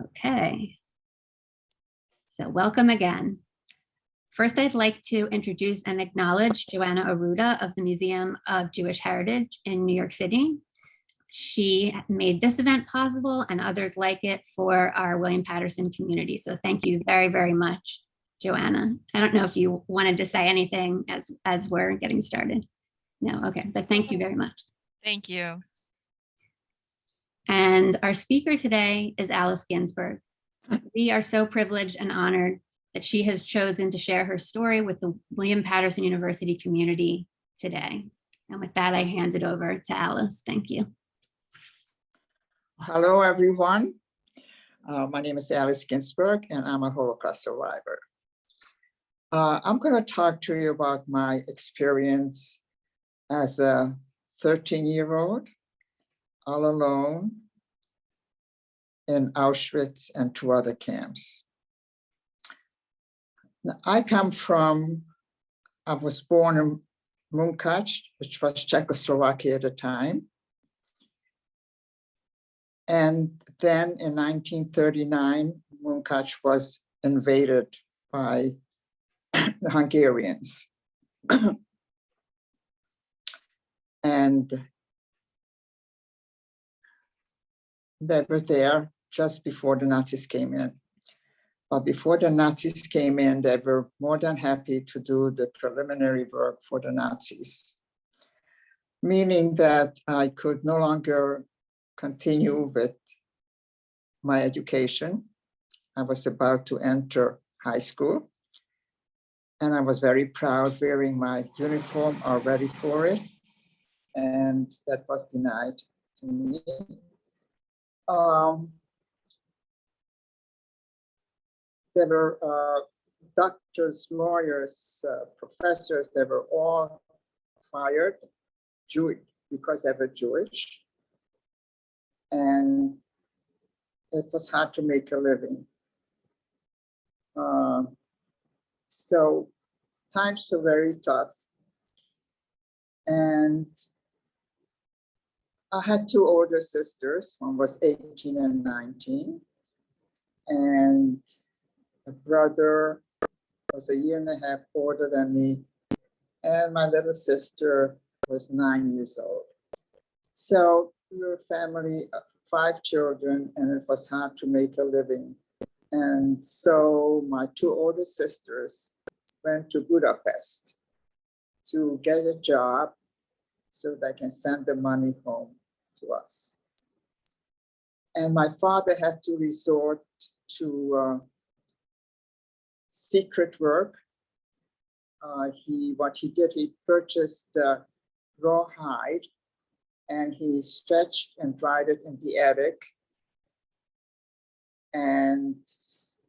Okay, so welcome again. First, I'd like to introduce and acknowledge Joanna Arruda of the Museum of Jewish Heritage in New York City. She made this event possible and others like it for our William Patterson community. So thank you very, very much, Joanna. I don't know if you wanted to say anything as we're getting started. No, okay, but thank you very much. Thank you. And our speaker today is Alice Ginsburg. We are so privileged and honored that she has chosen to share her story with the William Patterson University community today. And with that, I hand it over to Alice. Thank you. Hello, everyone. My name is Alice Ginsburg, and I'm a Holocaust survivor. I'm going to talk to you about my experience as a 13-year-old, all alone in Auschwitz and 2 other camps. Now, I was born in Munkac, which was Czechoslovakia at the time. And then in 1939, Munkac was invaded by the Hungarians. And they were there just before the Nazis came in. But before the Nazis came in, they were more than happy to do the preliminary work for the Nazis, meaning that I could no longer continue with my education. I was about to enter high school, and I was very proud wearing my uniform or ready for it, and that was denied to me. There were doctors, lawyers, professors, they were all fired because they were Jewish. And it was hard to make a living. So times were very tough. And I had 2 older sisters. One was 18 and 19. And a brother was a 1.5 years older than me. And my little sister was 9 years old. So we were a family of 5 children, and it was hard to make a living. And so my 2 older sisters went to Budapest to get a job so they can send the money home to us. And my father had to resort to secret work. What he did, he purchased rawhide, and he stretched and dried it in the attic and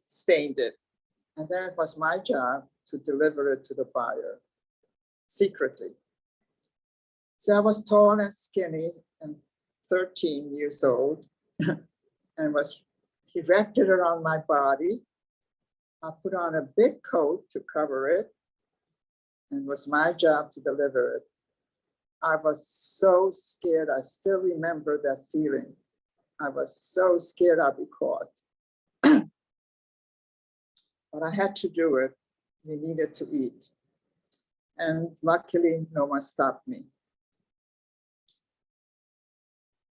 stained it. And then it was my job to deliver it to the buyer secretly. So I was tall and skinny and 13 years old, and he wrapped it around my body. I put on a big coat to cover it, and it was my job to deliver it. I was so scared. I still remember that feeling. I was so scared I'd be caught. But I had to do it. We needed to eat. And luckily, no one stopped me.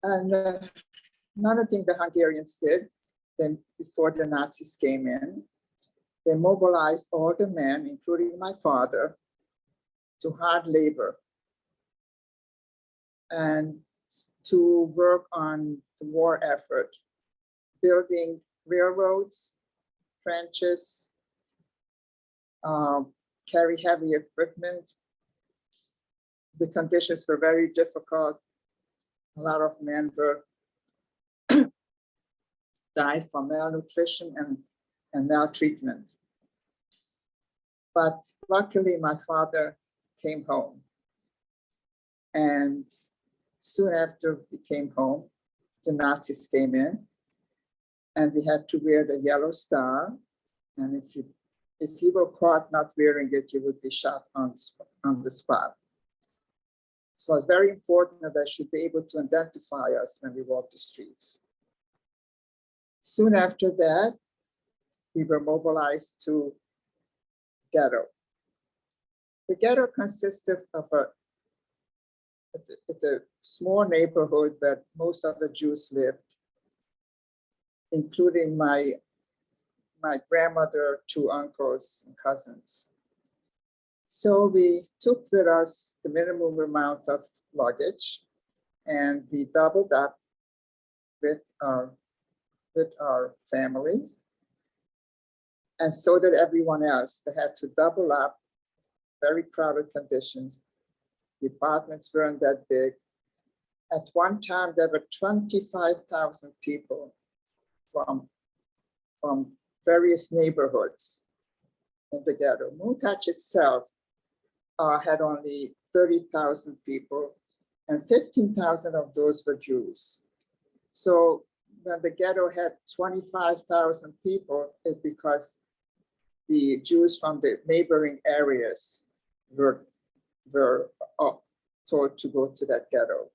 And another thing the Hungarians did, then before the Nazis came in, they mobilized all the men, including my father, to hard labor and to work on the war effort, building railroads, trenches, carry heavy equipment. The conditions were very difficult. A lot of men died from malnutrition and maltreatment. But luckily, my father came home. And soon after he came home, the Nazis came in, and we had to wear the yellow star. And if you were caught not wearing it, you would be shot on the spot. So it's very important that they should be able to identify us when we walk the streets. Soon after that, we were mobilized to ghetto. The ghetto consisted of it's a small neighborhood where most of the Jews lived, including my grandmother, 2 uncles and cousins. So we took with us the minimum amount of luggage, and we doubled up with our families. And so did everyone else. They had to double up, very crowded conditions. The apartments weren't that big. At one time, there were 25,000 people from various neighborhoods in the ghetto. Munkach itself had only 30,000 people, and 15,000 of those were Jews. So when the ghetto had 25,000 people, it's because the Jews from the neighboring areas were told to go to that ghetto.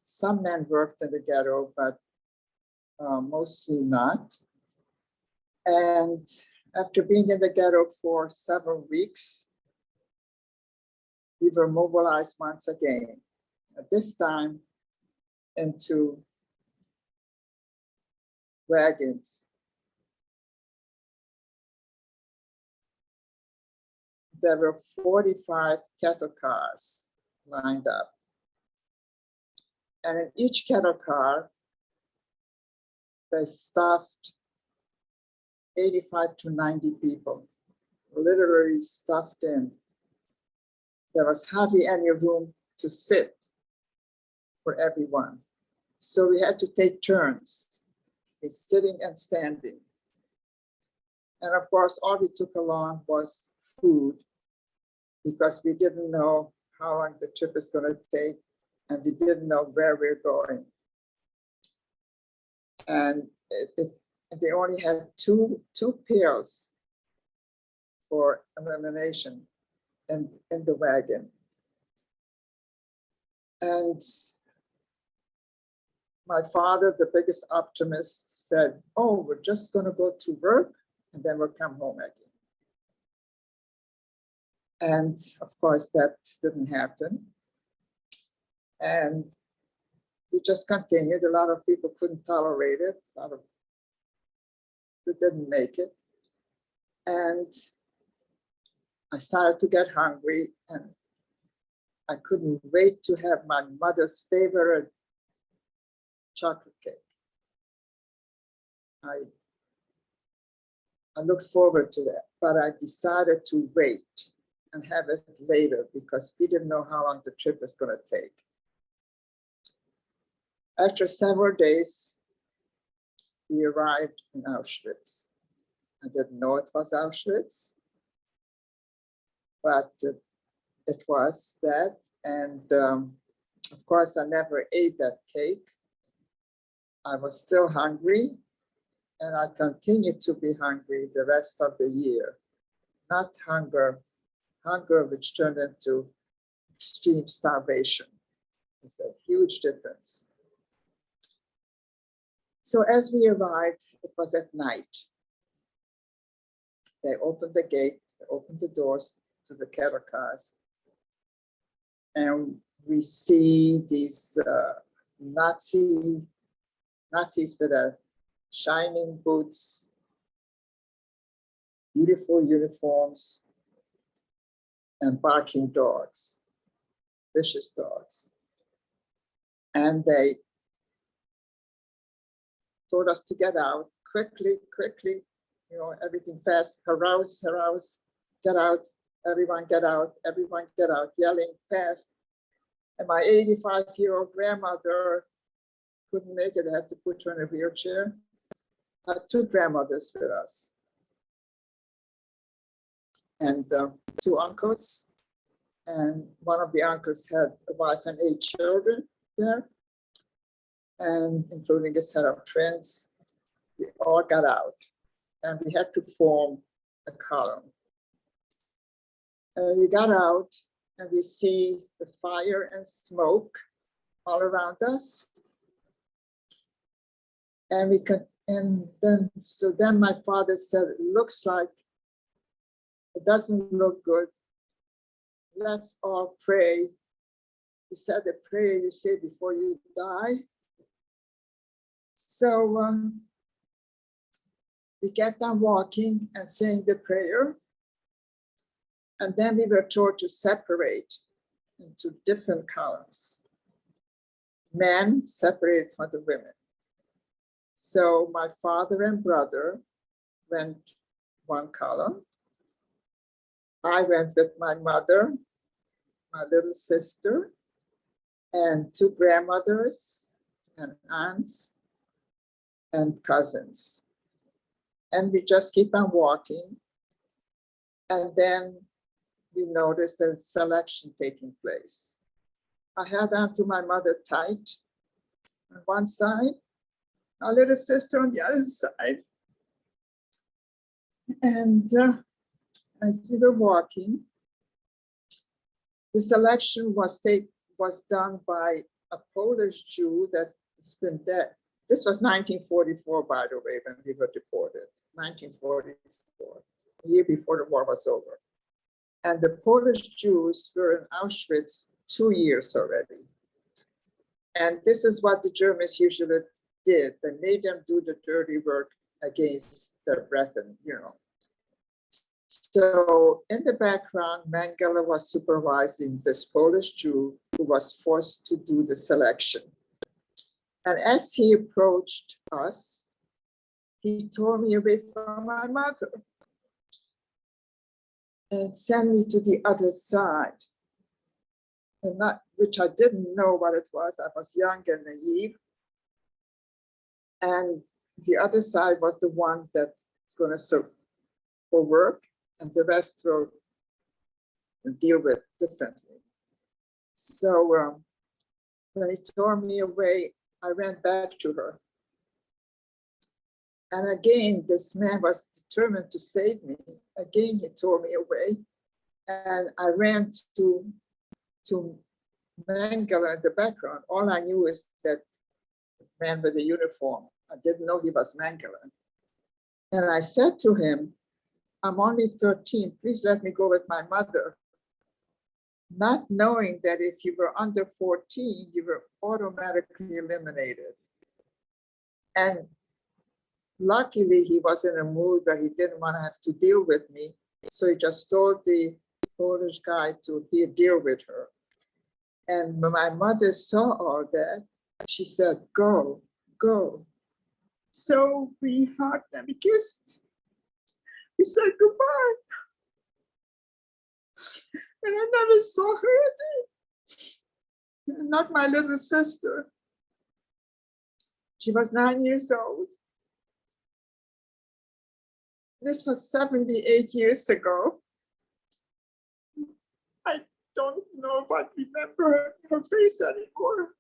Some men worked in the ghetto, but mostly not. And after being in the ghetto for several weeks, we were mobilized once again, at this time into wagons. There were 45 cattle cars lined up. And in each cattle car, they stuffed 85 to 90 people, literally stuffed in. There was hardly any room to sit for everyone. So we had to take turns in sitting and standing. And of course, all we took along was food, because we didn't know how long the trip is going to take, and we didn't know where we're going. And they only had two pills for elimination in the wagon. And my father, the biggest optimist, said, "Oh, we're just going to go to work and then we'll come home again." And of course, that didn't happen. And we just continued. A lot of people couldn't tolerate it. A lot of people didn't make it. And I started to get hungry, and I couldn't wait to have my mother's favorite chocolate cake. I looked forward to that, but I decided to wait and have it later because we didn't know how long the trip was going to take. After several days, we arrived in Auschwitz. I didn't know it was Auschwitz, but it was that. And of course, I never ate that cake. I was still hungry, and I continued to be hungry the rest of the year. Not hunger which turned into extreme starvation. It's a huge difference. So as we arrived, it was at night. They opened the gate, they opened the doors to the cattle cars. And we see these Nazis with their shining boots, beautiful uniforms, and barking dogs, vicious dogs. And they told us to get out quickly, everything fast, harass, get out, everyone get out, yelling fast. And my 85-year-old grandmother couldn't make it. I had to put her in a wheelchair. I had 2 grandmothers with us, and 2 uncles. And one of the uncles had a wife and 8 children there, and including a set of twins. We all got out, and we had to form a column. We got out, and we see the fire and smoke all around us. And we could, and then my father said, it looks like it doesn't look good. Let's all pray. He said the prayer you say before you die. So we kept on walking and saying the prayer. And then we were told to separate into different columns. Men separated from the women. So my father and brother went one column. I went with my mother, my little sister, and two grandmothers and aunts and cousins. And we just keep on walking. And then we noticed there's selection taking place. I held on to my mother tight on one side, our little sister on the other side. And as we were walking, the selection was done by a Polish Jew that's been dead. This was 1944, by the way, when we were deported, 1944, a year before the war was over. And the Polish Jews were in Auschwitz 2 years already. And this is what the Germans usually did. They made them do the dirty work against their brethren, you know. So in the background, Mengele was supervising this Polish Jew who was forced to do the selection. And as he approached us, he tore me away from my mother and sent me to the other side, and which I didn't know what it was. I was young and naive. And the other side was the one that's going to serve for work, and the rest will deal with differently. So when he tore me away, I ran back to her. And again, this man was determined to save me. Again, he tore me away. And I ran to Mengele in the background. All I knew is that man with the uniform. I didn't know he was Mengele. And I said to him, I'm only 13, please let me go with my mother. Not knowing that if you were under 14, you were automatically eliminated. And luckily, he was in a mood where he didn't want to have to deal with me. So he just told the Polish guy to deal with her. And when my mother saw all that, she said, go, go. So we hugged and we kissed. We said goodbye. And I never saw her again. Not my little sister. She was 9 years old. This was 78 years ago. I don't know if I remember her face anymore.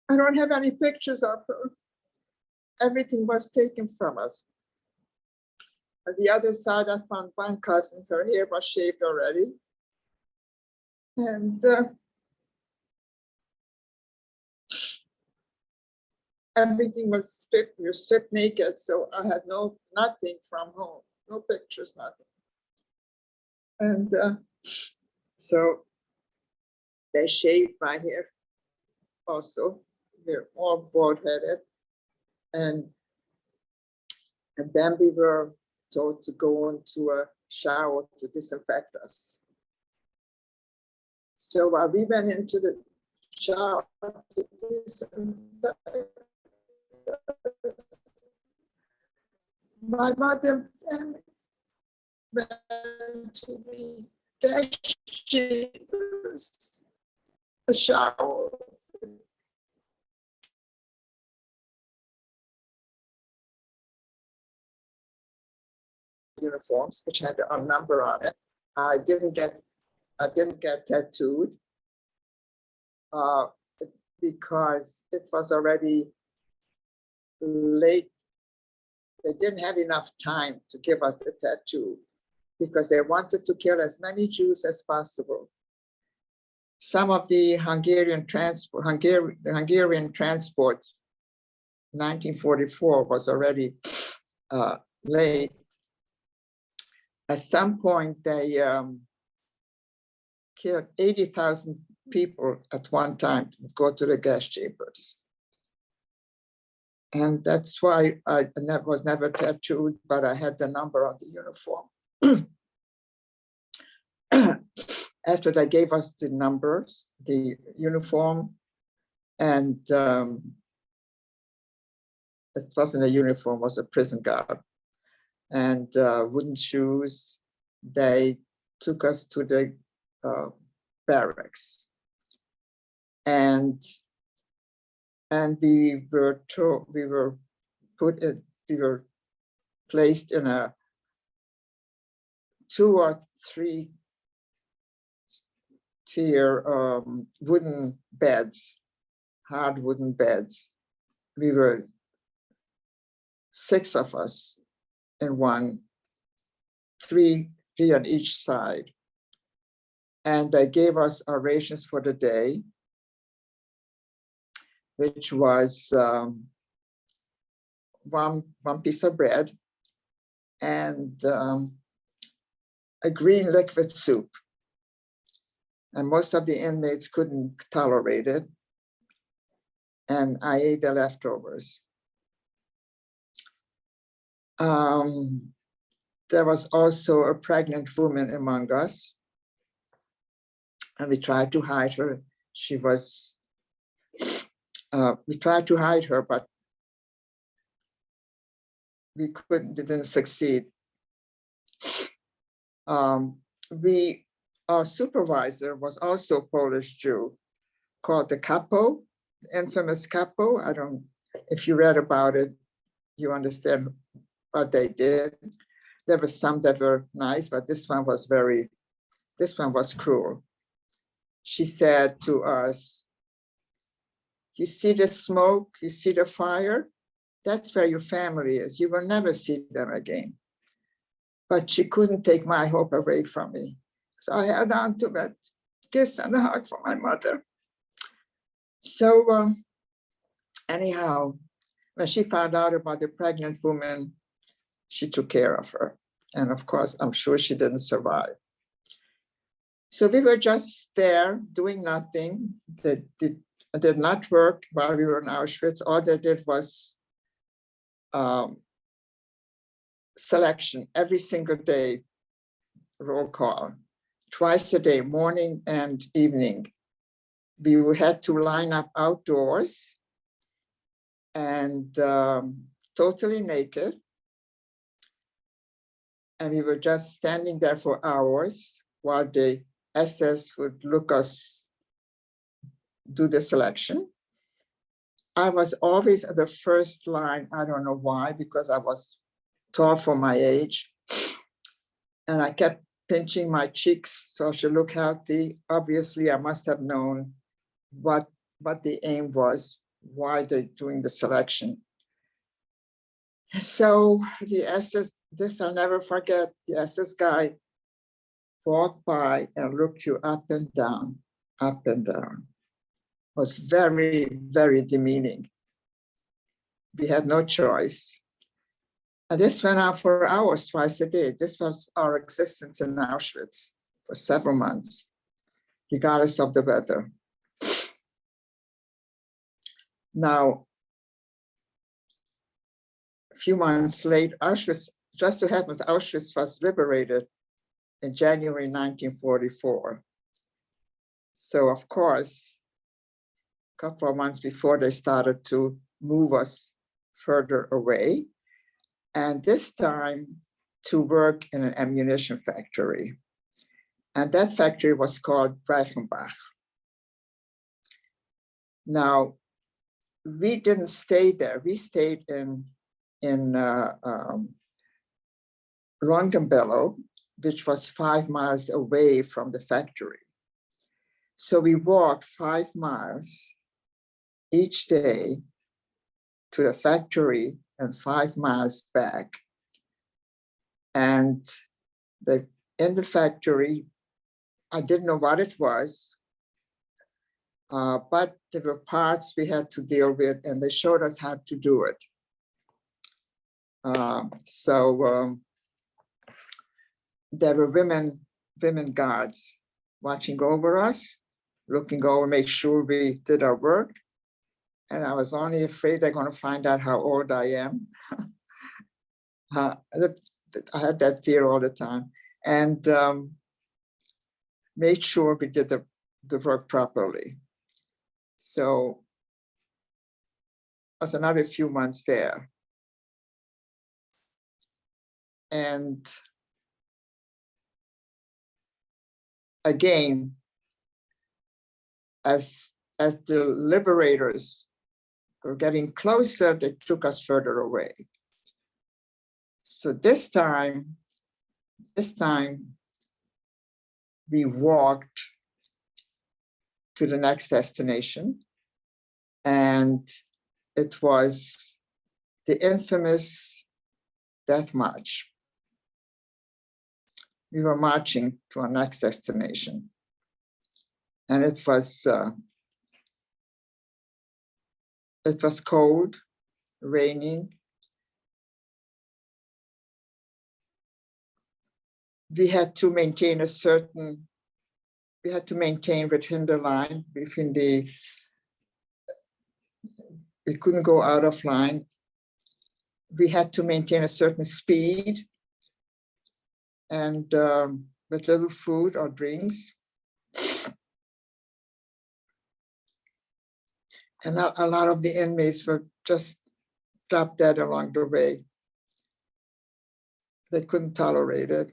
I don't have any pictures of her. Everything was taken from us. On the other side, I found one cousin. Her hair was shaved already. And everything was stripped. We were stripped naked. So I had nothing from home, no pictures, nothing. And so they shaved my hair also. We're all bald-headed. And then we were told to go into a shower to disinfect us. So while we went into the shower to disinfect us, my mother went to the gas chambers, a shower. Uniforms, which had a number on it. I didn't get tattooed because it was already late. They didn't have enough time to give us the tattoo because they wanted to kill as many Jews as possible. Some of the Hungarian transport 1944 was already late. At some point, they killed 80,000 people at one time to go to the gas chambers. And that's why I was never tattooed, but I had the number on the uniform. After they gave us the numbers, the uniform, and it wasn't a uniform, it was a prison guard, and wooden shoes, they took us to the barracks. And we were placed in a 2 or 3 tier wooden beds, hard wooden beds. We were 6 of us in one, 3 on each side. And they gave us our rations for the day, which was one piece of bread and a green liquid soup. And most of the inmates couldn't tolerate it. And I ate the leftovers. There was also a pregnant woman among us. And we tried to hide her. She was, we tried to hide her, but we didn't succeed. Our supervisor was also a Polish Jew called the Capo, the infamous Capo. I don't, if you read about it, you understand what they did. There were some that were nice, but this one was cruel. She said to us, "You see the smoke, you see the fire? That's where your family is. You will never see them again." But she couldn't take my hope away from me. So I held on to that kiss and a hug from my mother. So anyhow, when she found out about the pregnant woman, she took care of her. And of course, I'm sure she didn't survive. So we were just there doing nothing. They did not work while we were in Auschwitz. All they did was selection every single day, roll call, twice a day, morning and evening. We had to line up outdoors and totally naked. And we were just standing there for hours while the SS would look us do the selection. I was always at the first line. I don't know why, because I was tall for my age. And I kept pinching my cheeks so I should look healthy. Obviously, I must have known what the aim was, why they're doing the selection. So the SS, this I'll never forget, the SS guy walked by and looked you up and down, up and down. It was very, very demeaning. We had no choice. And this went on for hours, twice a day. This was our existence in Auschwitz for several months, regardless of the weather. Now, a few months later, Auschwitz, just so happens, Auschwitz was liberated in January 1944. So of course, a couple of months before, they started to move us further away. And this time to work in an ammunition factory. And that factory was called Reichenbach. Now, we didn't stay there. We stayed in Longuebello, which was 5 miles away from the factory. So we walked 5 miles each day to the factory and 5 miles back. And in the factory, I didn't know what it was. But there were parts we had to deal with, and they showed us how to do it. There were women guards watching over us, looking over, make sure we did our work. And I was only afraid they're going to find out how old I am. I had that fear all the time, and made sure we did the work properly. So it was another few months there. And again, as the liberators were getting closer, they took us further away. So this time, we walked to the next destination, and it was the infamous Death March. We were marching to our next destination, and it was cold, raining. We had to maintain within the line, we couldn't go out of line. We had to maintain a certain speed, and with little food or drinks. And a lot of the inmates were just dropped dead along the way. They couldn't tolerate it.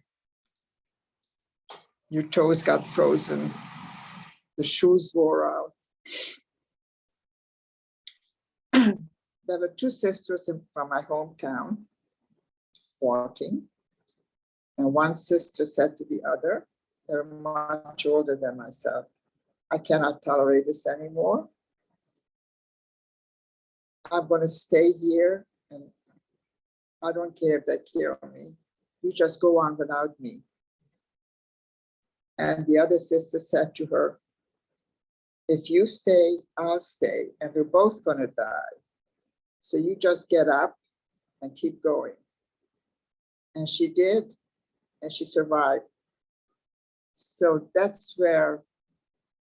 Your toes got frozen. The shoes wore out. There were two sisters from my hometown walking. And one sister said to the other, they're much older than myself, I cannot tolerate this anymore. I'm going to stay here, and I don't care if they kill me. You just go on without me. And the other sister said to her, if you stay, I'll stay, and we're both going to die. So you just get up and keep going. And she did, and she survived. So that's where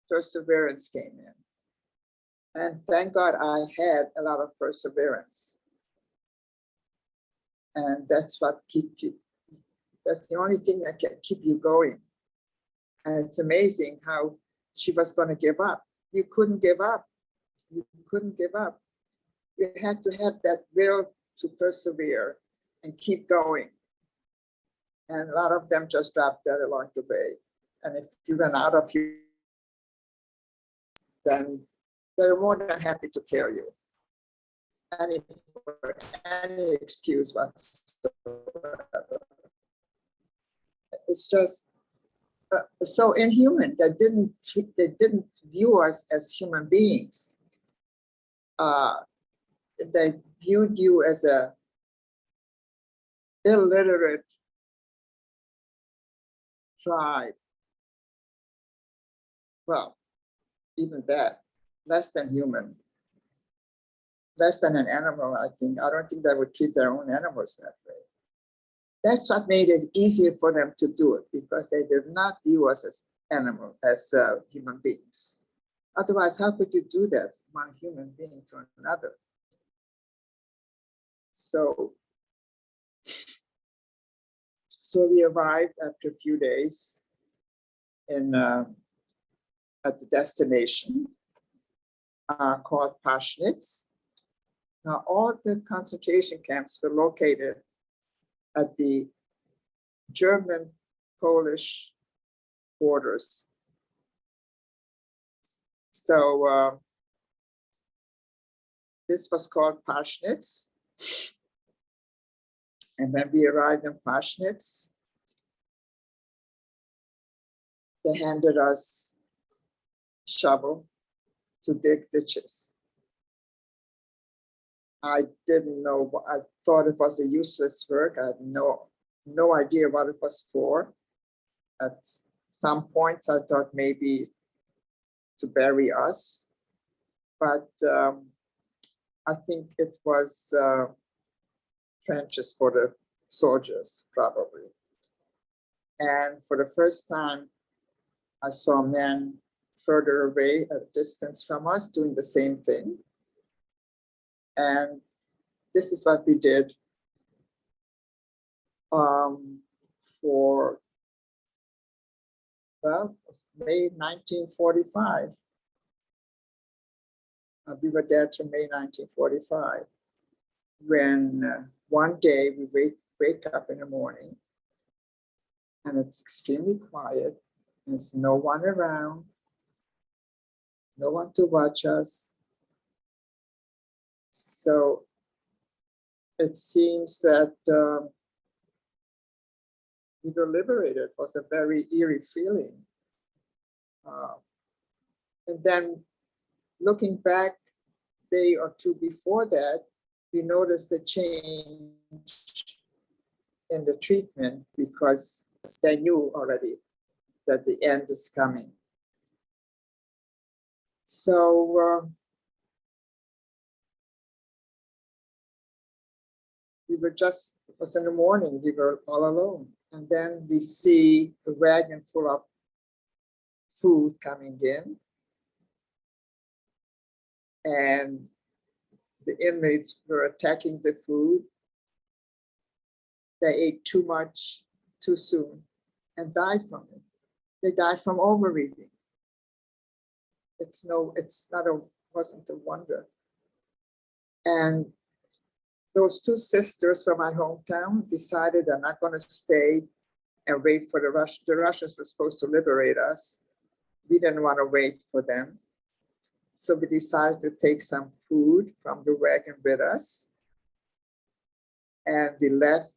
perseverance came in. And thank God I had a lot of perseverance. And that's what keeps you, that's the only thing that can keep you going. And it's amazing how she was going to give up. You couldn't give up. You couldn't give up. You had to have that will to persevere and keep going. And a lot of them just dropped dead along the way. And if you ran out of you, then they're more than happy to kill you. For any excuse whatsoever. It's just so inhuman. They didn't view us as human beings. They viewed you as a illiterate tribe. Well, even that, less than human, less than an animal, I think. I don't think they would treat their own animals that way. That's what made it easier for them to do it, because they did not view us as human beings. Otherwise, how could you do that, one human being to another? So we arrived after a few days at the destination called Paschnitz. Now, all the concentration camps were located at the German-Polish borders. So this was called Paschnitz. And when we arrived in Paschnitz, they handed us a shovel to dig ditches. I didn't know, I thought it was a useless work. I had no idea what it was for. At some points, I thought maybe to bury us, but I think it was trenches for the soldiers, probably. And for the first time, I saw men further away at a distance from us doing the same thing. And this is what we did for, well, May 1945. We were there till May 1945, when one day we wake up in the morning and it's extremely quiet and there's no one around, no one to watch us. So it seems that we were liberated. It was a very eerie feeling. And then looking back a day or two before that, we noticed a change in the treatment because they knew already that the end is coming. So we were just, it was in the morning, we were all alone. And then we see a wagon full of food coming in. And the inmates were attacking the food. They ate too much too soon and died from it. They died from overeating. Wasn't a wonder. And those two sisters from my hometown decided they're not going to stay and wait for the Russians. The Russians were supposed to liberate us. We didn't want to wait for them. So we decided to take some food from the wagon with us. And we left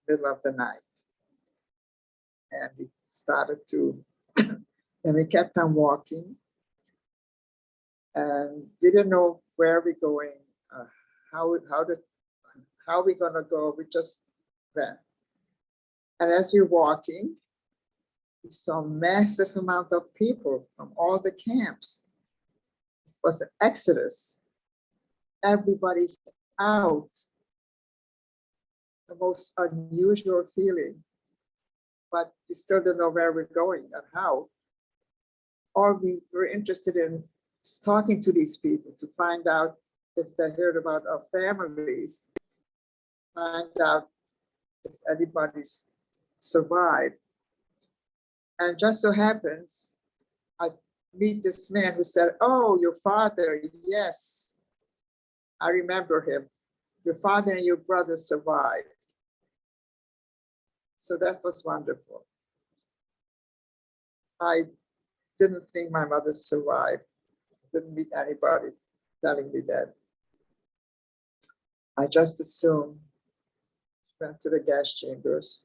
middle of the night. And we started to, and we kept on walking. And we didn't know where we're going, how we're gonna go. We just went. And as we're walking, we saw a massive amount of people from all the camps. It was an exodus. Everybody's out. The most unusual feeling, but we still didn't know where we're going and how. Or we were interested in talking to these people to find out if they heard about our families, find out if anybody's survived. And just so happens, I meet this man who said, "Oh, your father, yes, I remember him. Your father and your brother survived." So that was wonderful. I didn't think my mother survived. Didn't meet anybody telling me that. I just assumed she went to the gas chambers.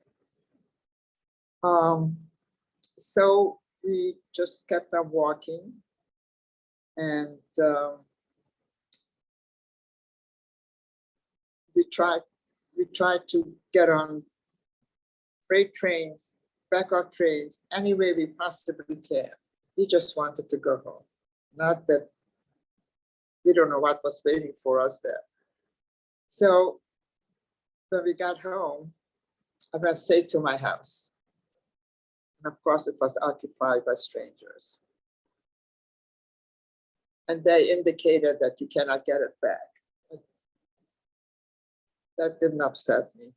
So we just kept on walking, and we tried to get on freight trains, backup trains, any way we possibly can. We just wanted to go home. Not that we don't know what was waiting for us there. So when we got home, I went straight to my house. And of course, it was occupied by strangers. And they indicated that you cannot get it back. That didn't upset me.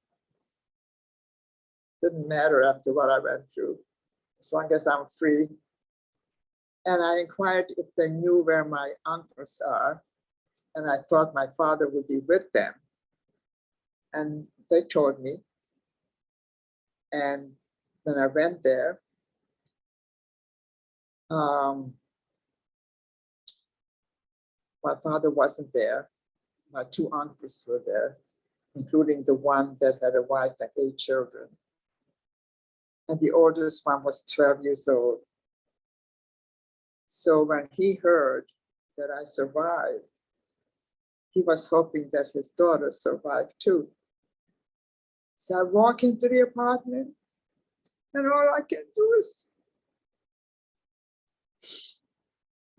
Didn't matter after what I went through, as long as I'm free. And I inquired if they knew where my uncles are, and I thought my father would be with them. And they told me. And when I went there, my father wasn't there. My two uncles were there, including the one that had a wife and 8 children. And the oldest one was 12 years old. So when he heard that I survived, he was hoping that his daughter survived too. So I walk into the apartment, and all I can do is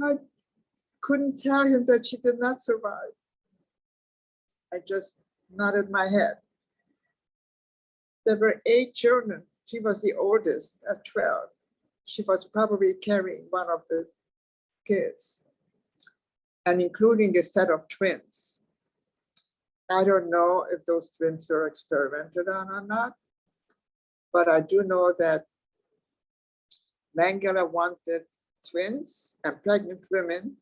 I couldn't tell him that she did not survive. I just nodded my head. There were 8 children. She was the oldest at 12. She was probably carrying one of the kids, and including a set of twins. I don't know if those twins were experimented on or not, but I do know that Mengele wanted twins and pregnant women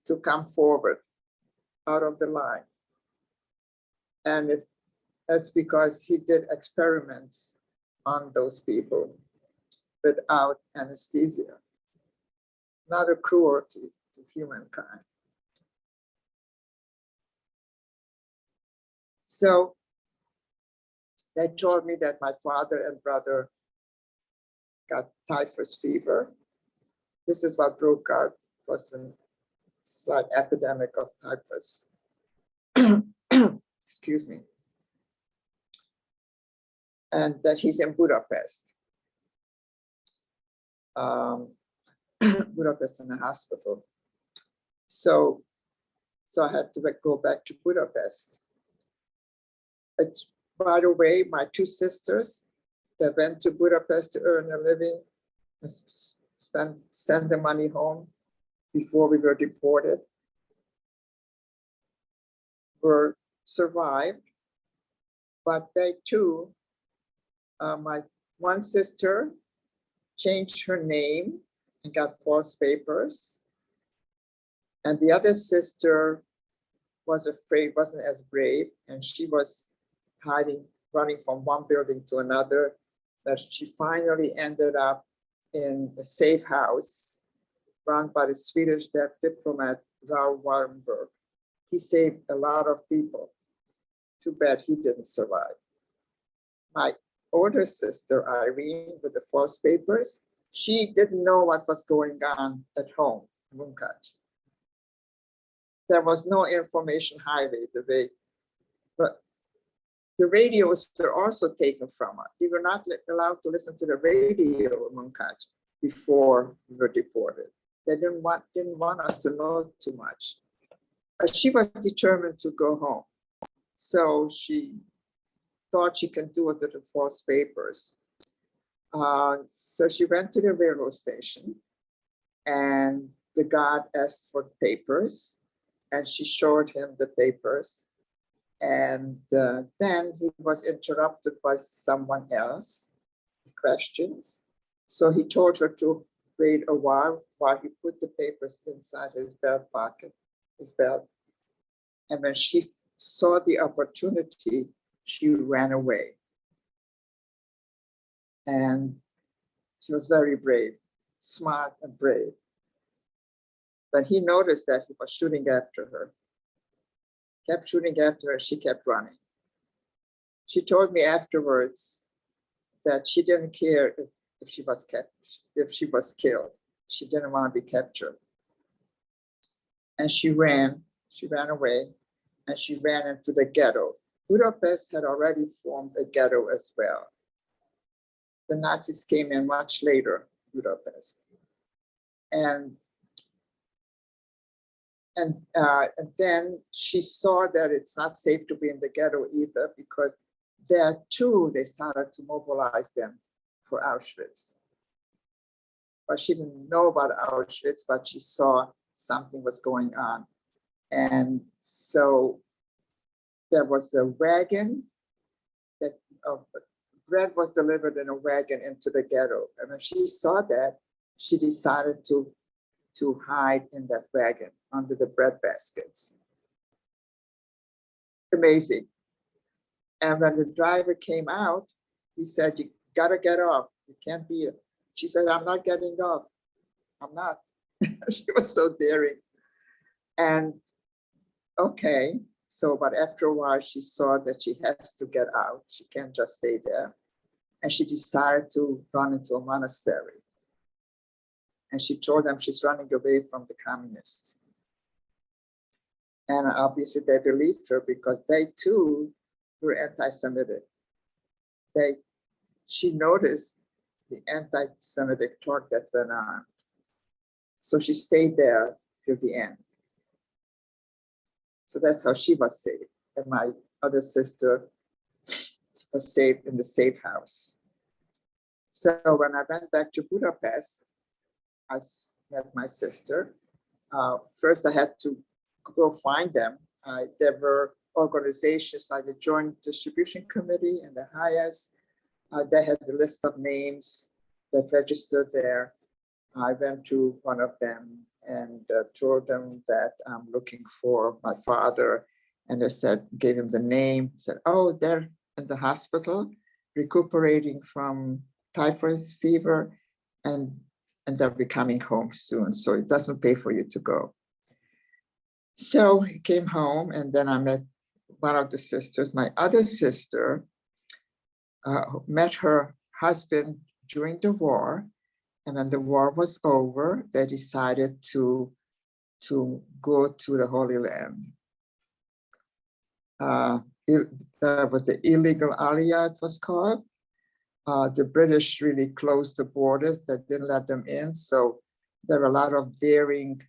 to come forward out of the line. And that's because he did experiments on those people without anesthesia. Not a cruelty to humankind. So they told me that my father and brother got typhus fever. This is what broke out, was a slight epidemic of typhus. Excuse me. And that he's in Budapest. Budapest in a hospital. So I had to go back to Budapest. But by the way, my 2 sisters that went to Budapest to earn a living and send the money home before we were deported were survived, but they too, my one sister changed her name and got false papers. And the other sister was afraid, wasn't as brave, and she was hiding, running from one building to another, but she finally ended up in a safe house run by the Swedish diplomat Raoul Wallenberg. He saved a lot of people. Too bad he didn't survive. My older sister, Irene, with the false papers, she didn't know what was going on at home in Munkac. There was no information highway the way, but the radios were also taken from us. We were not allowed to listen to the radio in Munkac before we were deported. They didn't want us to know too much. But she was determined to go home. So she thought she can do it with the false papers. So she went to the railroad station and the guard asked for papers and she showed him the papers. And then he was interrupted by someone else, questions. So he told her to wait a while he put the papers inside his belt pocket, his belt. And when she saw the opportunity, she ran away. And she was very brave, smart and brave. But he noticed that he was shooting after her. Kept shooting after her, she kept running. She told me afterwards that she didn't care if she was killed. She didn't want to be captured. And she ran away, and she ran into the ghetto. Budapest had already formed a ghetto as well. The Nazis came in much later, Budapest. And then she saw that it's not safe to be in the ghetto either, because there too, they started to mobilize them for Auschwitz. But she didn't know about Auschwitz, but she saw something was going on. And so there was a wagon that bread was delivered in a wagon into the ghetto. And when she saw that, she decided to hide in that wagon under the bread baskets. Amazing. And when the driver came out, he said, "You gotta get off. You can't be it." She said, "I'm not getting off. I'm not." She was so daring. And okay, so, but after a while, she saw that she has to get out. She can't just stay there. And she decided to run into a monastery. And she told them she's running away from the communists. And obviously they believed her because they too were anti-Semitic. She noticed the anti-Semitic talk that went on. So she stayed there till the end. So that's how she was saved. And my other sister was saved in the safe house. So when I went back to Budapest, I met my sister. First, I had to go find them. There were organizations like the Joint Distribution Committee and the highest. They had the list of names that registered there. I went to one of them and told them that I'm looking for my father. And they said, gave him the name, said, oh, they're in the hospital recuperating from typhoid fever, and they'll be coming home soon. So it doesn't pay for you to go. So he came home, and then I met one of the sisters. My other sister met her husband during the war. And when the war was over, they decided to go to the Holy Land. That was the illegal aliyah, it was called. The British really closed the borders, that didn't let them in. So there were a lot of daring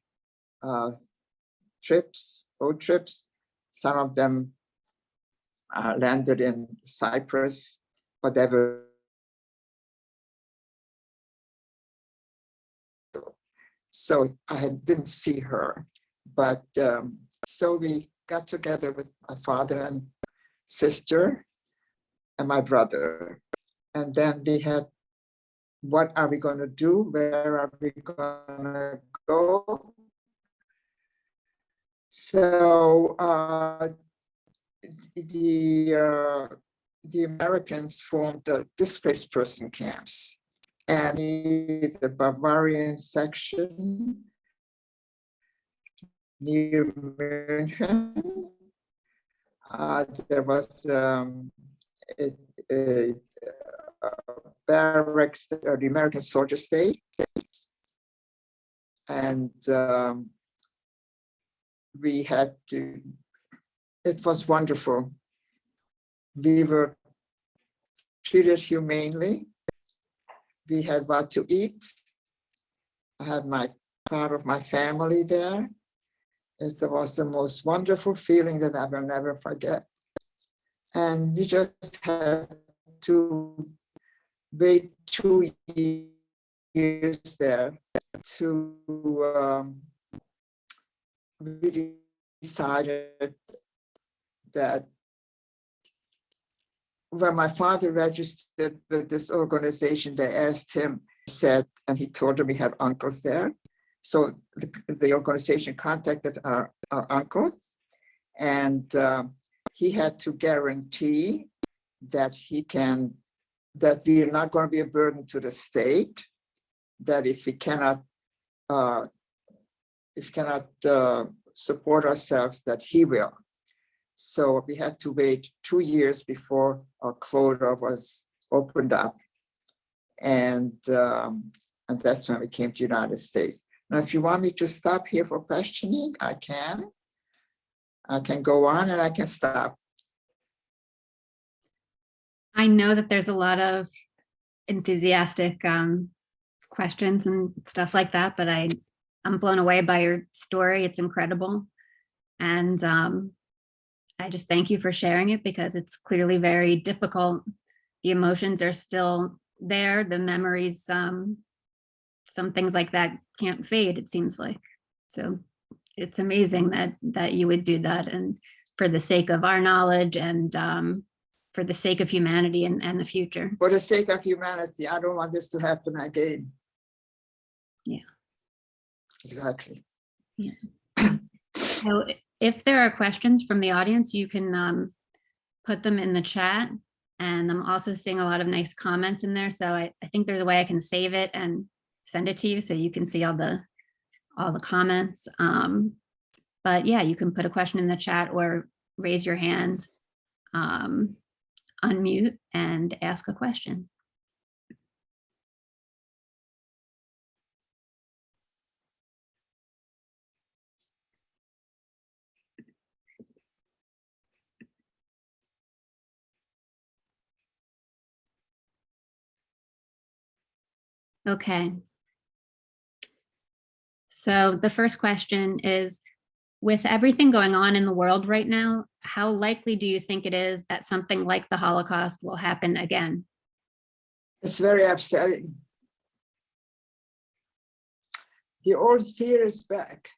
trips, boat trips. Some of them landed in Cyprus, but they were. So I didn't see her, but so we got together with my father and sister and my brother. And then we had, what are we going to do? Where are we going to go? So the Americans formed the displaced person camps. And the Bavarian section near München, there was a barracks, the American soldier stayed, and we had to, it was wonderful. We were treated humanely. We had what to eat. I had part of my family there. It was the most wonderful feeling that I will never forget. And we just had to wait 2 years there to we decided that when my father registered with this organization, they asked him, said, and he told them we had uncles there. So the organization contacted our uncle, and he had to guarantee that that we are not going to be a burden to the state, that if we cannot support ourselves, that he will. So we had to wait 2 years before our quota was opened up. And that's when we came to the United States. Now, if you want me to stop here for questioning, I can. I can go on and I can stop. I know that there's a lot of enthusiastic questions and stuff like that, but I'm blown away by your story. It's incredible. And I just thank you for sharing it, because it's clearly very difficult. The emotions are still there. The memories, some things like that can't fade, it seems like. So it's amazing that you would do that, and for the sake of our knowledge, and for the sake of humanity and the future. For the sake of humanity, I don't want this to happen again. Yeah. Exactly. Yeah. So if there are questions from the audience, you can put them in the chat. And I'm also seeing a lot of nice comments in there. So I think there's a way I can save it and send it to you so you can see all the comments. But yeah, you can put a question in the chat or raise your hand, unmute, and ask a question. Okay. So the first question is, with everything going on in the world right now, how likely do you think it is that something like the Holocaust will happen again? It's very upsetting. The old fear is back.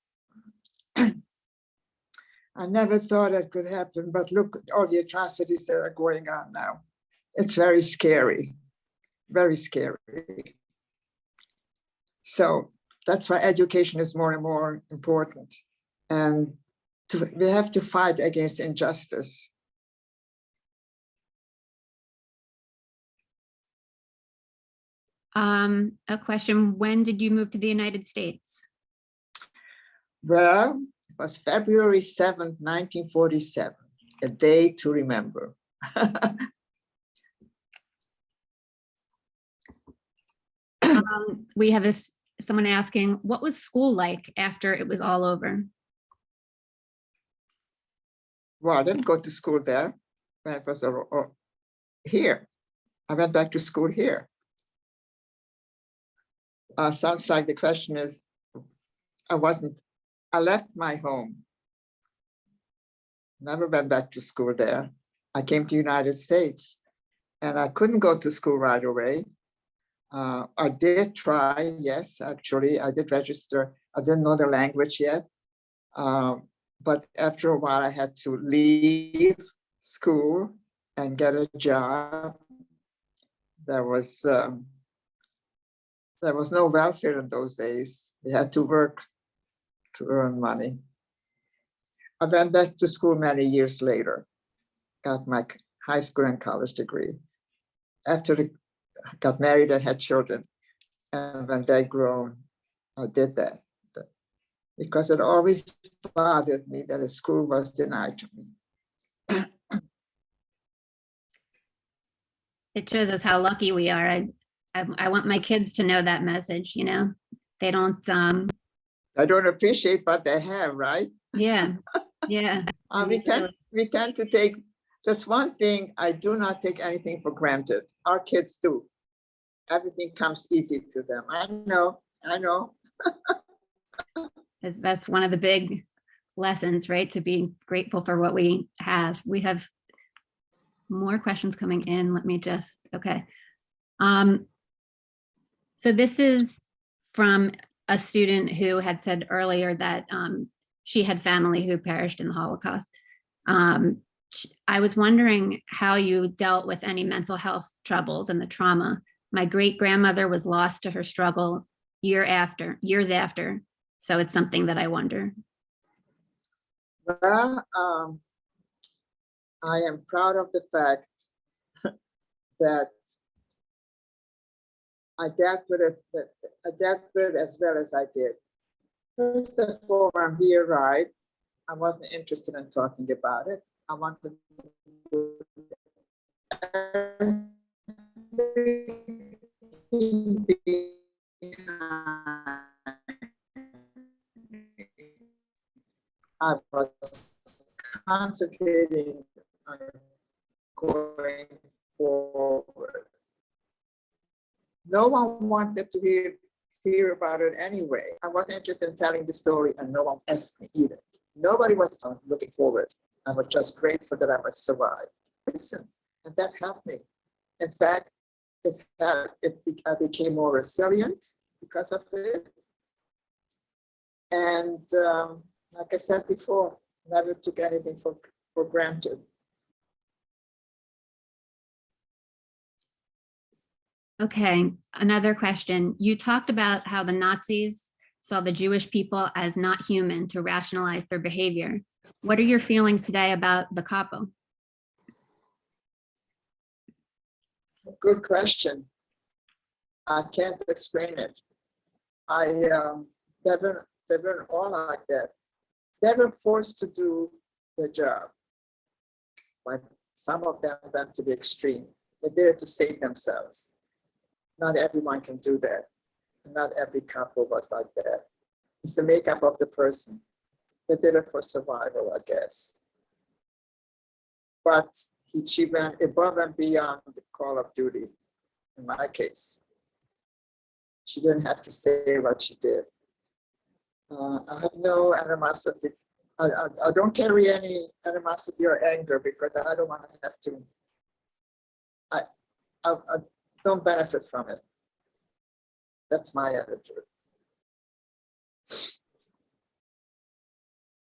I never thought it could happen, but look at all the atrocities that are going on now. It's very scary, very scary. So that's why education is more and more important. And we have to fight against injustice. A question, when did you move to the United States? Well, it was February 7th, 1947, a day to remember. We have someone asking, what was school like after it was all over? Well, I didn't go to school there when it was here. I went back to school here. Sounds like the question is, I left my home. Never went back to school there. I came to the United States and I couldn't go to school right away. I did try, yes, actually, I did register. I didn't know the language yet. But after a while, I had to leave school and get a job. There was no welfare in those days. We had to work to earn money. I went back to school many years later, got my high school and college degree. After I got married and had children, and when they grown, I did that. Because it always bothered me that a school was denied to me. It shows us how lucky we are. I want my kids to know that message, you know, they don't. I don't appreciate what they have, right? Yeah, yeah. We tend to take, that's one thing, I do not take anything for granted. Our kids do. Everything comes easy to them. I know. That's one of the big lessons, right? To be grateful for what we have. We have more questions coming in. Let me just, okay. So this is from a student who had said earlier that she had family who perished in the Holocaust. I was wondering how you dealt with any mental health troubles and the trauma. My great-grandmother was lost to her struggle years after. So it's something that I wonder. Well, I am proud of the fact that I dealt with it as well as I did. First of all, I'm here, right? I wasn't interested in talking about it. I wanted to I was concentrating on going forward. No one wanted to hear about it anyway. I wasn't interested in telling the story, and no one asked me either. Nobody was looking forward. I was just grateful that I would survive. Listen, and that helped me. In fact, I became more resilient because of it. And like I said before, never took anything for granted. Okay, another question. You talked about how the Nazis saw the Jewish people as not human to rationalize their behavior. What are your feelings today about the capo? Good question. I can't explain it. They weren't all like that. They were forced to do their job. But some of them went to the extreme. They did it to save themselves. Not everyone can do that. Not every couple was like that. It's the makeup of the person. They did it for survival, I guess. But she went above and beyond the call of duty, in my case. She didn't have to say what she did. I have no animosity. I don't carry any animosity or anger because I don't want to have to. I don't benefit from it. That's my attitude.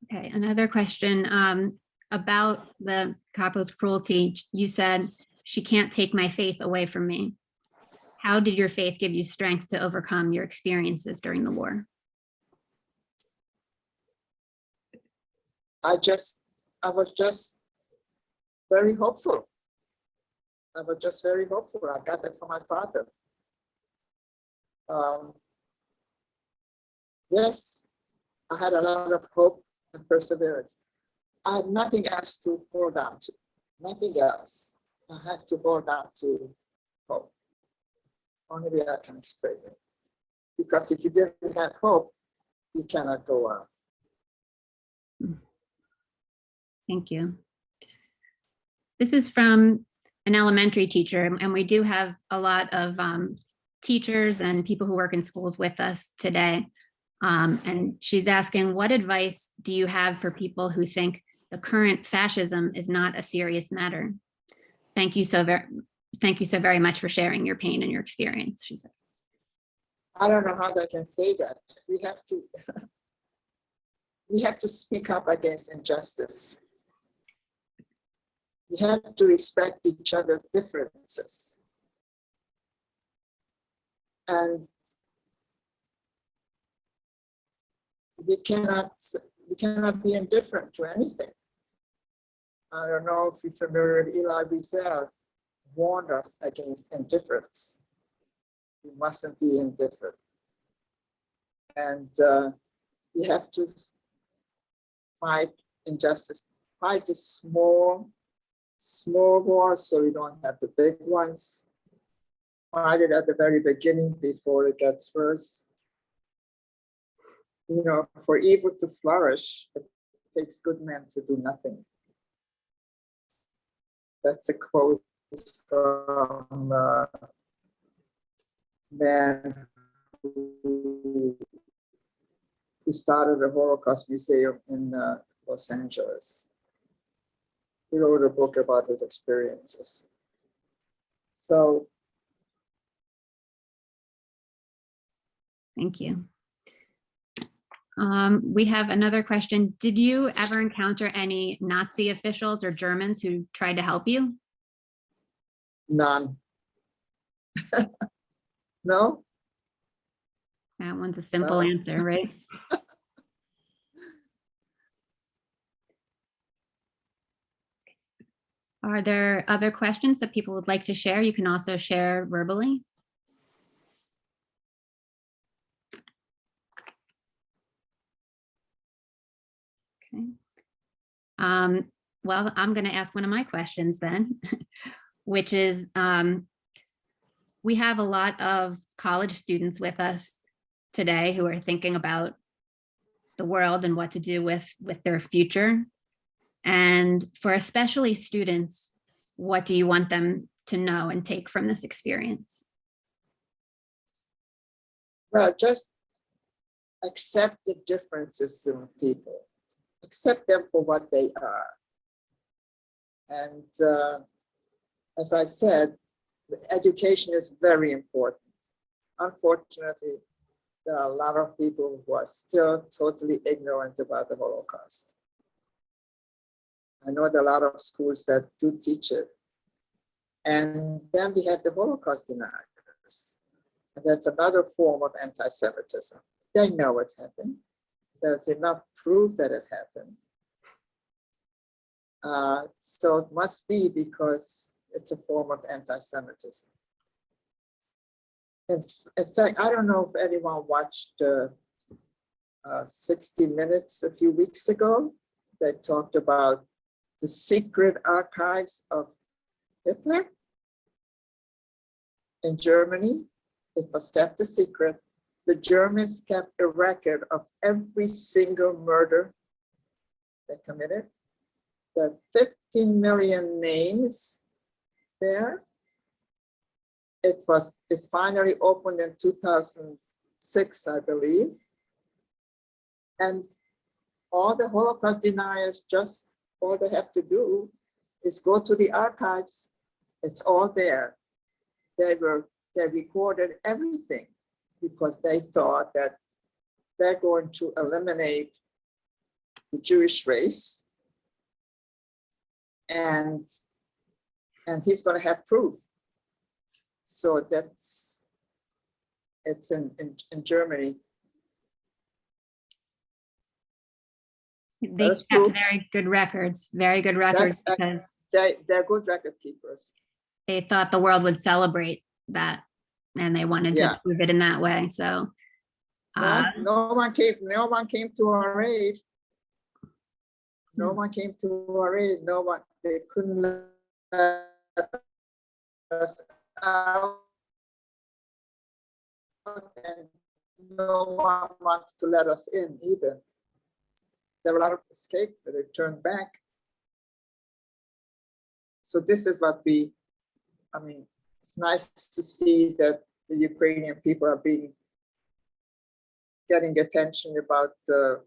Okay, another question about the Capo's cruelty. You said, "She can't take my faith away from me." How did your faith give you strength to overcome your experiences during the war? I was just very hopeful. I was just very hopeful. I got that from my father. Yes, I had a lot of hope and perseverance. I had nothing else to hold on to, nothing else. I had to hold on to hope. Only way I can explain it. Because if you didn't have hope, you cannot go on. Thank you. This is from an elementary teacher, and we do have a lot of teachers and people who work in schools with us today. And she's asking, what advice do you have for people who think the current fascism is not a serious matter? Thank you so very much for sharing your pain and your experience, she says. I don't know how they can say that. We have to speak up against injustice. We have to respect each other's differences. And we cannot be indifferent to anything. I don't know if you're familiar with Elie Wiesel, warned us against indifference. We mustn't be indifferent. And we have to fight injustice, fight the small wars so we don't have the big ones. Fight it at the very beginning before it gets worse. You know, for evil to flourish, it takes good men to do nothing. That's a quote from a man who started the Holocaust Museum in Los Angeles. He wrote a book about his experiences. So. Thank you. We have another question. Did you ever encounter any Nazi officials or Germans who tried to help you? None. No? That one's a simple answer, right? Are there other questions that people would like to share? You can also share verbally. Okay. Well, I'm going to ask one of my questions then, which is, we have a lot of college students with us today who are thinking about the world and what to do with their future. And for especially students, what do you want them to know and take from this experience? Well, just accept the differences in people. Accept them for what they are. And as I said, education is very important. Unfortunately, there are a lot of people who are still totally ignorant about the Holocaust. I know there are a lot of schools that do teach it. And then we have the Holocaust deniers. And that's another form of anti-Semitism. They know it happened. There's enough proof that it happened. So it must be because it's a form of anti-Semitism. In fact, I don't know if anyone watched 60 Minutes a few weeks ago. They talked about the secret archives of Hitler in Germany. It was kept a secret. The Germans kept a record of every single murder they committed. There are 15 million names there. It finally opened in 2006, I believe. And all the Holocaust deniers, just all they have to do is go to the archives. It's all there. They recorded everything because they thought that they're going to eliminate the Jewish race, and he's going to have proof. So it's in Germany. They have very good records because they're good record keepers. they thought the world would celebrate that, and they wanted to prove it in that way. So no one came to our aid. No one came to our aid. No one, they couldn't let us out, and no one wanted to let us in either. There were a lot of escaped, but they turned back. So this is what it's nice to see that the Ukrainian people are getting attention about the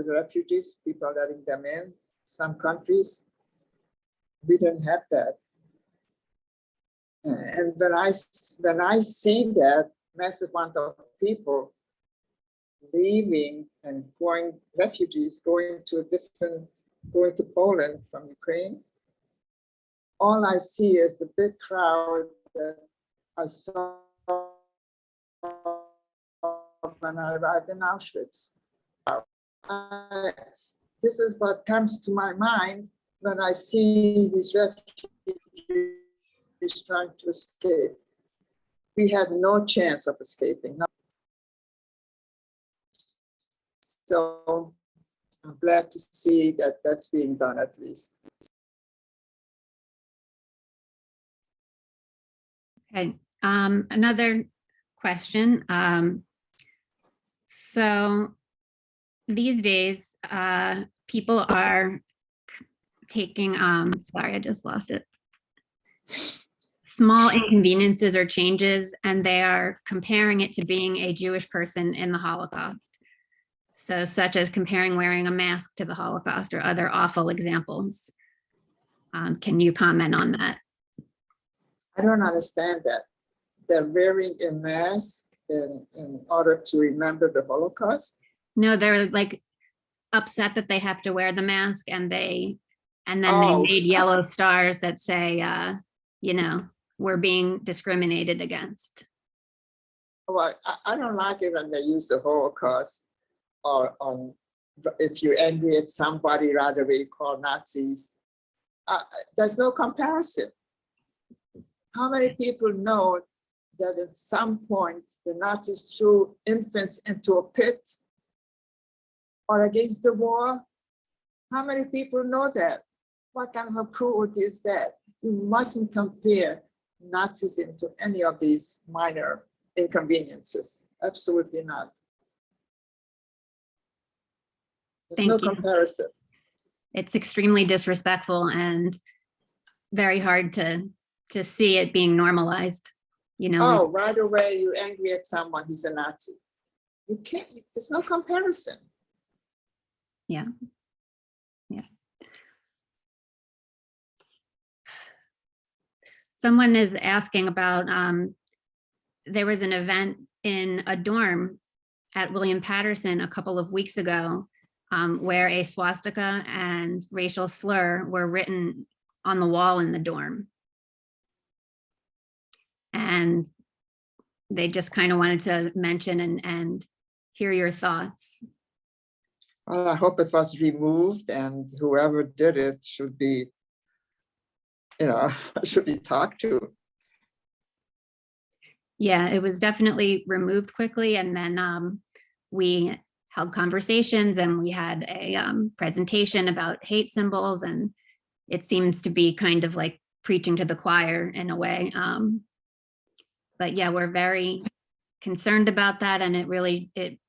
refugees. People are letting them in. Some countries, we didn't have that. And when I see that massive amount of people leaving and refugees going to Poland from Ukraine, all I see is the big crowd that I saw when I arrived in Auschwitz. This is what comes to my mind when I see these refugees trying to escape. We had no chance of escaping. So I'm glad to see that that's being done at least. okay. Another question. So these days, people are taking, sorry, I just lost it. Small inconveniences or changes, and they are comparing it to being a Jewish person in the Holocaust. So such as comparing wearing a mask to the Holocaust or other awful examples. Can you comment on that? I don't understand that. They're wearing a mask in order to remember the Holocaust? No, they're like upset that they have to wear the mask, and then they made yellow stars that say, we're being discriminated against. Well, I don't like it when they use the Holocaust or if you're angry at somebody, right away you call Nazis. There's no comparison. How many people know that at some point the Nazis threw infants into a pit or against the war? How many people know that? What kind of cruelty is that? You mustn't compare Nazism to any of these minor inconveniences. Absolutely not. There's no comparison. It's extremely disrespectful and very hard to see it being normalized. Right away you're angry at someone who's a Nazi. You can't, there's no comparison. Yeah. Someone is asking about, there was an event in a dorm at William Patterson a couple of weeks ago where a swastika and racial slur were written on the wall in the dorm. And they just kind of wanted to mention and hear your thoughts. Well, I hope it was removed, and whoever did it should be, should be talked to. Yeah, it was definitely removed quickly. And then we held conversations, and we had a presentation about hate symbols, and it seems to be kind of like preaching to the choir in a way. But yeah, we're very concerned about that, and it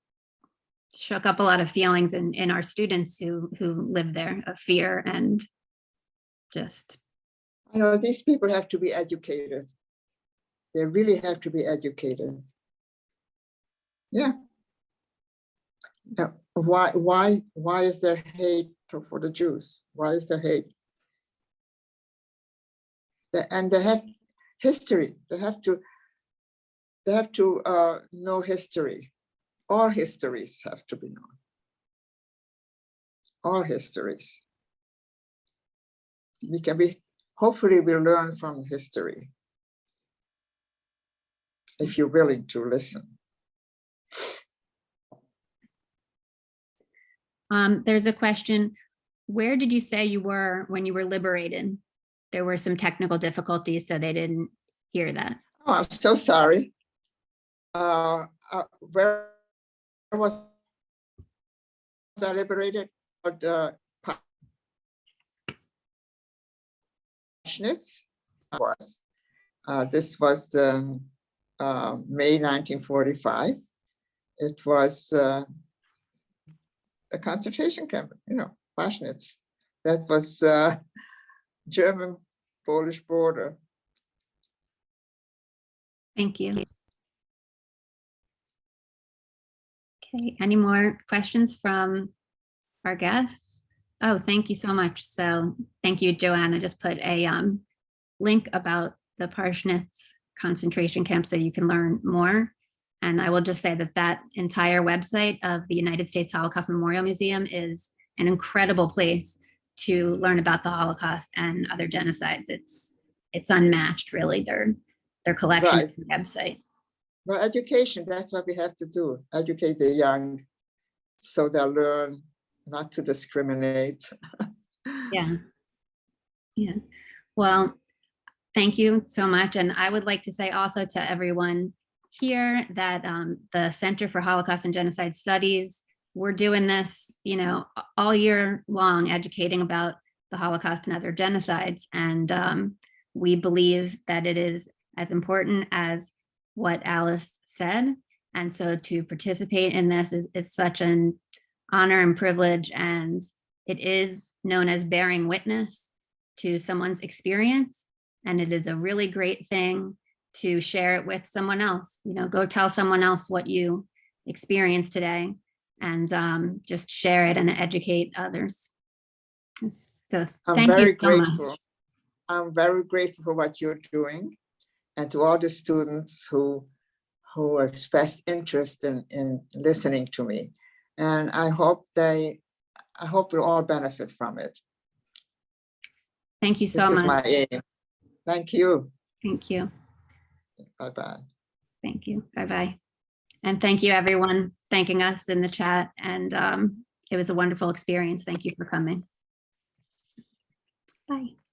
shook up a lot of feelings in our students who live there, of fear and just. These people have to be educated. They really have to be educated. Yeah. why is there hate for the Jews? Why is there hate? And they have history. They have to know history. All histories have to be known. All histories. Hopefully we'll learn from history, if you're willing to listen. There's a question. Where did you say you were when you were liberated? There were some technical difficulties, so they didn't hear that. Oh, I'm so sorry. Where was I liberated? Paschnitz was. This was the May 1945. It was a concentration camp, Paschnitz. That was German-Polish border. Thank you. Okay, any more questions from our guests? Oh, thank you so much. So thank you, Joanna. Just put a link about the Paschnitz concentration camp so you can learn more. And I will just say that that entire website of the United States Holocaust Memorial Museum is an incredible place to learn about the Holocaust and other genocides. It's unmatched, really, their collection Right. website. Well, education, that's what we have to do. Educate the young so they'll learn not to discriminate. Yeah. Yeah. Well, thank you so much. And I would like to say also to everyone here that the Center for Holocaust and Genocide Studies, we're doing this, all year long, educating about the Holocaust and other genocides. And we believe that it is as important as what Alice said. And so to participate in this is such an honor and privilege. And it is known as bearing witness to someone's experience. And it is a really great thing to share it with someone else. Go tell someone else what you experienced today and just share it and educate others. So thank you so much. I'm very grateful for what you're doing, and to all the students who expressed interest in listening to me. And I hope we'll all benefit from it. Thank you so much. This is my aim. Thank you. Thank you. Bye-bye. Thank you. Bye-bye. And thank you, everyone, thanking us in the chat. And it was a wonderful experience. Thank you for coming. Bye.